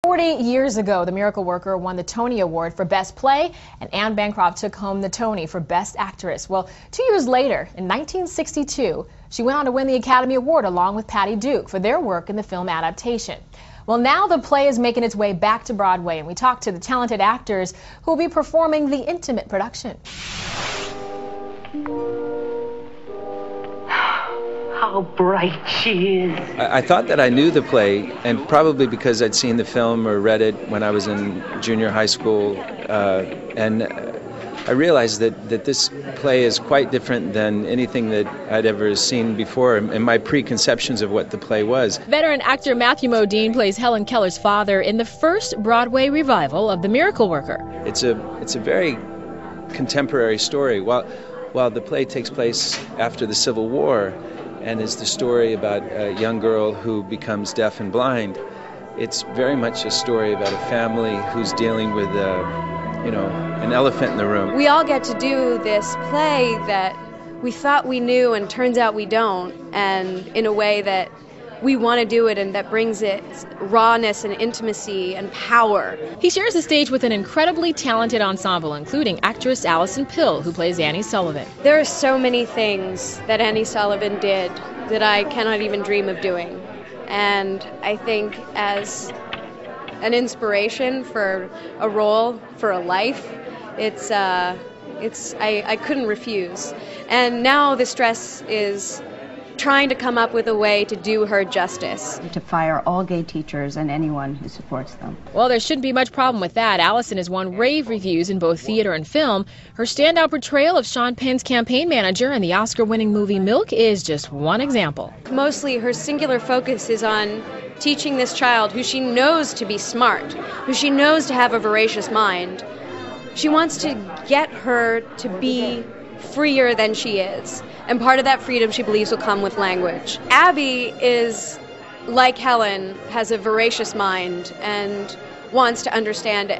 40 years ago, The Miracle Worker won the Tony Award for Best Play, and Anne Bancroft took home the Tony for Best Actress. Well, 2 years later, in 1962, she went on to win the Academy Award along with Patty Duke for their work in the film adaptation. Well, now the play is making its way back to Broadway, and we talked to the talented actors who will be performing the intimate production. How bright she is. I thought that I knew the play, and probably because I'd seen the film or read it when I was in junior high school, and I realized that this play is quite different than anything that I'd ever seen before in my preconceptions of what the play was. Veteran actor Matthew Modine plays Helen Keller's father in the first Broadway revival of The Miracle Worker. It's a very contemporary story. While the play takes place after the Civil War, and is the story about a young girl who becomes deaf and blind, it's very much a story about a family who's dealing with, an elephant in the room. We all get to do this play that we thought we knew and turns out we don't, and in a way that we want to do it and that brings it rawness and intimacy and power. He shares the stage with an incredibly talented ensemble, including actress Allison Pill, who plays Annie Sullivan. There are so many things that Annie Sullivan did that I cannot even dream of doing. And I think as an inspiration for a role, for a life, I couldn't refuse. And now the stress is trying to come up with a way to do her justice. To fire all gay teachers and anyone who supports them. Well, there shouldn't be much problem with that. Allison has won rave reviews in both theater and film. Her standout portrayal of Sean Penn's campaign manager in the Oscar-winning movie Milk is just one example. Mostly her singular focus is on teaching this child, who she knows to be smart, who she knows to have a voracious mind. She wants to get her to be freer than she is. And part of that freedom, she believes, will come with language. Abby is, like Helen, has a voracious mind and wants to understand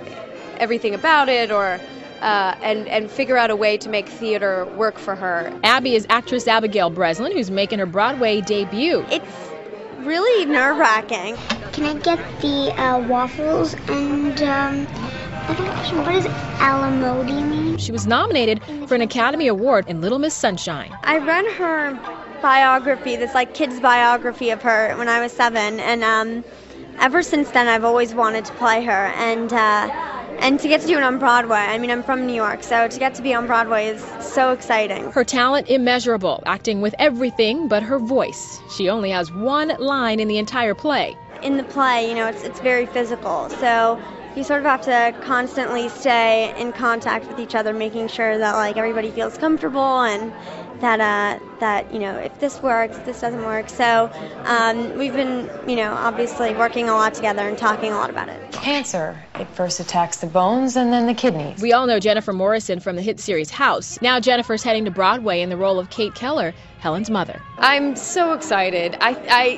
everything about it, or and figure out a way to make theater work for her. Abby is actress Abigail Breslin, who's making her Broadway debut. It's really nerve-wracking. Can I get the waffles and I have a question. What does alimony mean? She was nominated for an Academy Award in Little Miss Sunshine. I read her biography, this kid's biography of her when I was 7, and ever since then I've always wanted to play her, and to get to do it on Broadway. I mean, I'm from New York, so to get to be on Broadway is so exciting. Her talent immeasurable, acting with everything but her voice. She only has one line in the entire play. In the play, it's very physical, so you sort of have to constantly stay in contact with each other, making sure that everybody feels comfortable, and that if this works, this doesn't work. So we've been obviously working a lot together and talking a lot about it. Cancer, it first attacks the bones and then the kidneys. We all know Jennifer Morrison from the hit series House. Now Jennifer's heading to Broadway in the role of Kate Keller, Helen's mother. I'm so excited. I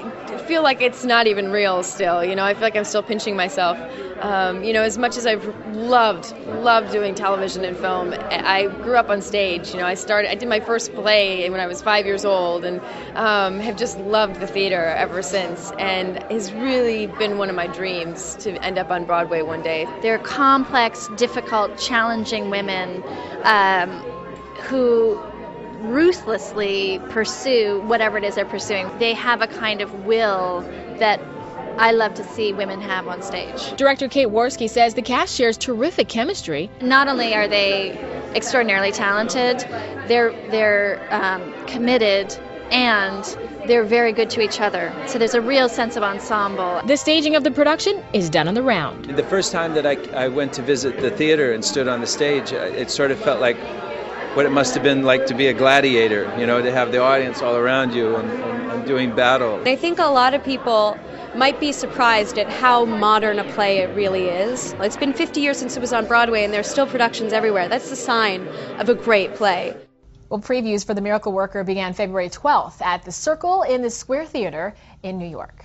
feel like it's not even real still. I feel like I'm still pinching myself. As much as I've loved doing television and film, I grew up on stage. I did my first play when I was 5 years old, and have just loved the theater ever since, and it's really been one of my dreams to end up on Broadway one day. They're complex, difficult, challenging women who ruthlessly pursue whatever it is they're pursuing. They have a kind of will that I love to see women have on stage. Director Kate Worski says the cast shares terrific chemistry. Not only are they extraordinarily talented, they're committed, and they're very good to each other. So there's a real sense of ensemble. The staging of the production is done on the round. The first time that I went to visit the theater and stood on the stage, it sort of felt like what it must have been like to be a gladiator, to have the audience all around you and doing battle. I think a lot of people might be surprised at how modern a play it really is. It's been 50 years since it was on Broadway, and there's still productions everywhere. That's the sign of a great play. Well, previews for The Miracle Worker began February 12th at the Circle in the Square Theater in New York.